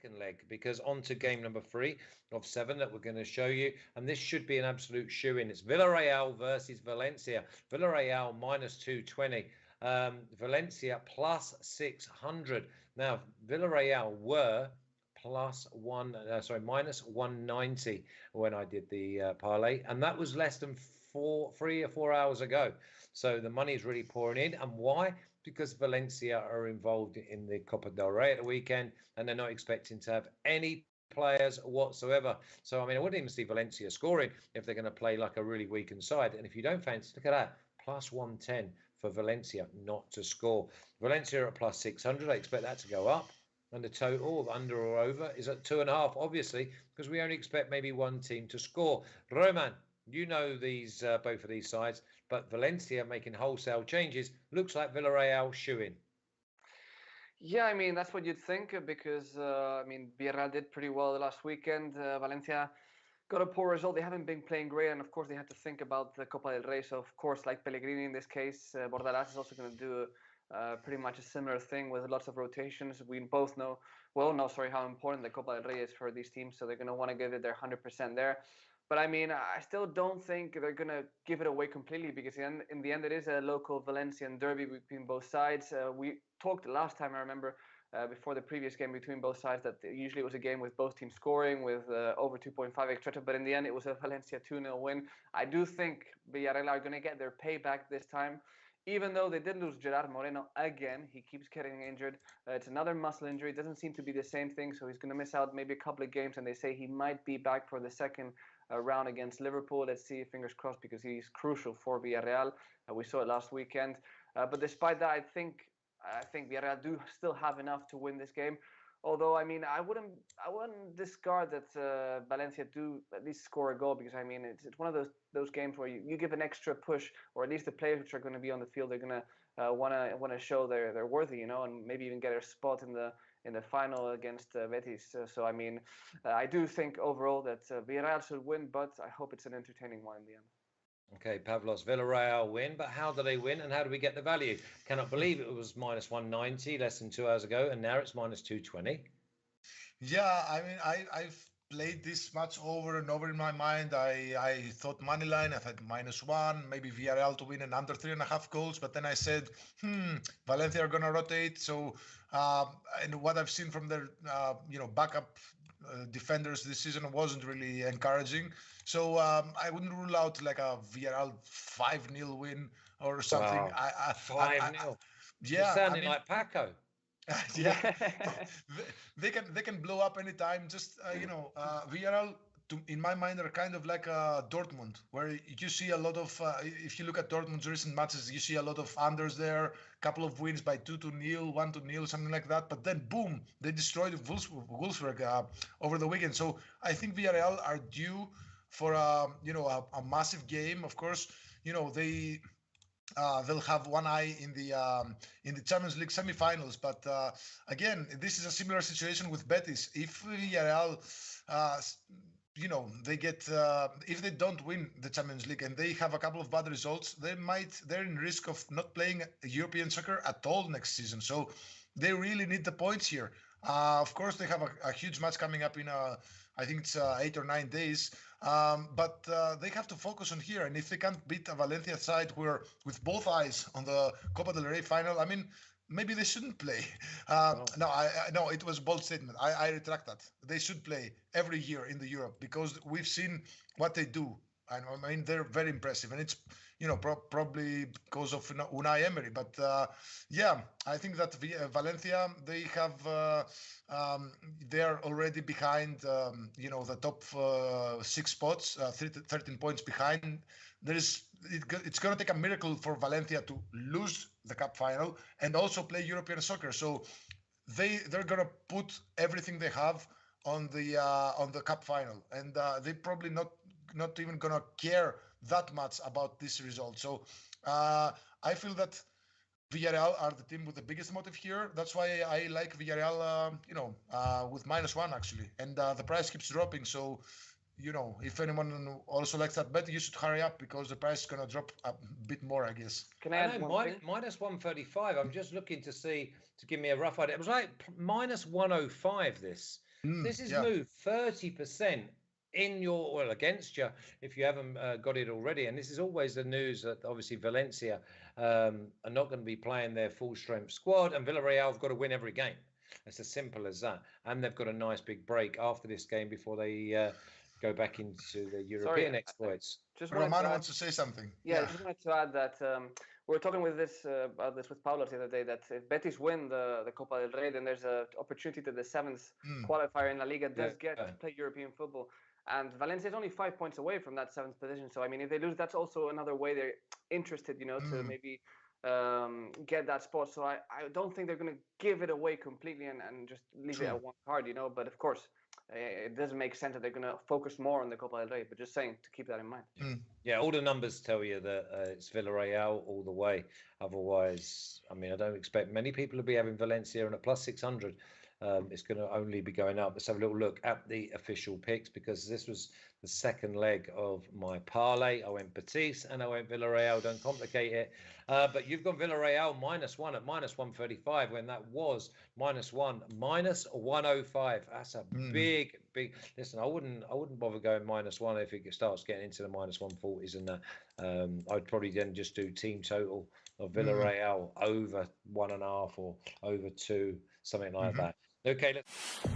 second leg, because on to game number 3 of 7 that we're going to show you. And this should be an absolute shoe-in. It's Villarreal versus Valencia. Villarreal minus 220. Valencia plus 600. Now, Villarreal were minus 190 when I did the parlay, and that was less than 3 or 4 hours ago. So the money is really pouring in. And why? Because Valencia are involved in the Copa del Rey at the weekend, and they're not expecting to have any players whatsoever. So I mean, I wouldn't even see Valencia scoring if they're going to play like a really weakened side. And if you don't fancy, look at that, plus 110 for Valencia not to score. Valencia are at plus 600. I expect that to go up. And the total, under or over, is at 2.5, obviously, because we only expect maybe one team to score. Roman, you know these both of these sides, but Valencia making wholesale changes. Looks like Villarreal shoe-in. Yeah, I mean, that's what you'd think, because, I mean, Villarreal did pretty well the last weekend. Valencia got a poor result. They haven't been playing great, and of course they had to think about the Copa del Rey. So, of course, like Pellegrini in this case, Bordalás is also going to do pretty much a similar thing with lots of rotations. We both know, how important the Copa del Rey is for these teams, so they're going to want to give it their 100% there. But I mean, I still don't think they're going to give it away completely, because in the end it is a local Valencian derby between both sides. We talked last time, I remember, before the previous game between both sides, that usually it was a game with both teams scoring with over 2.5 etc. But in the end, it was a Valencia 2-0 win. I do think Villarreal are going to get their payback this time. Even though they did lose Gerard Moreno again, he keeps getting injured. It's another muscle injury. It doesn't seem to be the same thing, so he's going to miss out maybe a couple of games, and they say he might be back for the second round against Liverpool. Let's see, fingers crossed, because he's crucial for Villarreal. We saw it last weekend. But despite that, I think Villarreal do still have enough to win this game. Although, I mean, I wouldn't discard that Valencia do at least score a goal, because I mean it's one of those games where you give an extra push, or at least the players which are going to be on the field, they're going to want to show they're worthy, and maybe even get a spot in the final against Betis. So I mean, I do think overall that Villarreal should win, but I hope it's an entertaining one in the end. Okay, Pavlos, Villarreal win, but how do they win and how do we get the value? Cannot believe it was minus 190 less than 2 hours ago, and now it's minus 220. Yeah, I mean, I've played this match over and over in my mind. I thought money line, I thought -1, maybe Villarreal to win and under 3.5 goals. But then I said, Valencia are going to rotate. So, and what I've seen from their, backup defenders this season wasn't really encouraging. So I wouldn't rule out like a Villarreal 5-0 win or something. Wow. 5-0. Yeah, you're sounding like Paco. Yeah, they can blow up anytime. Just Villarreal, in my mind, are kind of like Dortmund, where you see a lot of. If you look at Dortmund's recent matches, you see a lot of unders there. Couple of wins by 2-0, 1-0, something like that. But then, boom, they destroyed Wolfsburg over the weekend. So I think Villarreal are due for a massive game. Of course, they'll have one eye in the Champions League semi-finals, but again, this is a similar situation with Betis. If Villarreal, they get if they don't win the Champions League and they have a couple of bad results, they're in risk of not playing European soccer at all next season. So they really need the points here. Of course, they have a huge match coming up in I think it's 8 or 9 days. But they have to focus on here. And if they can't beat a Valencia side who are with both eyes on the Copa del Rey final, I mean, maybe they shouldn't play. No, it was a bold statement. I retract that. They should play every year in the Europe, because we've seen what they do. I mean, they're very impressive, and it's probably because of Unai Emery. But I think that Valencia, they have they're already behind the top 6 spots, 13 points behind. It's going to take a miracle for Valencia to lose the cup final and also play European soccer. So they're going to put everything they have on the cup final, and they probably not even gonna care that much about this result. So I feel that Villarreal are the team with the biggest motive here. That's why I like Villarreal, with -1 actually, and the price keeps dropping. So if anyone also likes that bet, you should hurry up, because the price is gonna drop a bit more, I guess. Can I add one thing? -135. I'm just looking to give me a rough idea. It was like -105 this. This is Yeah. moved 30% in your, well, against you if you haven't got it already. And this is always the news that obviously Valencia are not going to be playing their full strength squad, and Villarreal have got to win every game. It's as simple as that. And they've got a nice big break after this game before they go back into the European exploits. Just wanted Romano to add, wants to say something. yeah, I just wanted to add that we were talking about this with Pavlos the other day, that if Betis win the Copa del Rey, then there's an opportunity that the seventh qualifier in La Liga does get to play European football. And Valencia is only 5 points away from that seventh position. So, I mean, if they lose, that's also another way they're interested, to maybe get that spot. So I don't think they're going to give it away completely and just leave it at one card, But of course, it doesn't make sense that they're going to focus more on the Copa del Rey. But just saying to keep that in mind. Yeah, all the numbers tell you that it's Villarreal all the way. Otherwise, I mean, I don't expect many people to be having Valencia on a plus 600. It's going to only be going up. Let's have a little look at the official picks, because this was the second leg of my parlay. I went Betis and I went Villarreal. Don't complicate it. But you've gone Villarreal -1 at -135 when that was -1, -105. That's a big. Listen, I wouldn't bother going -1 if it starts getting into the -140s and that. I'd probably then just do team total of Villarreal over 1.5 or over 2, something like that. Okay, let's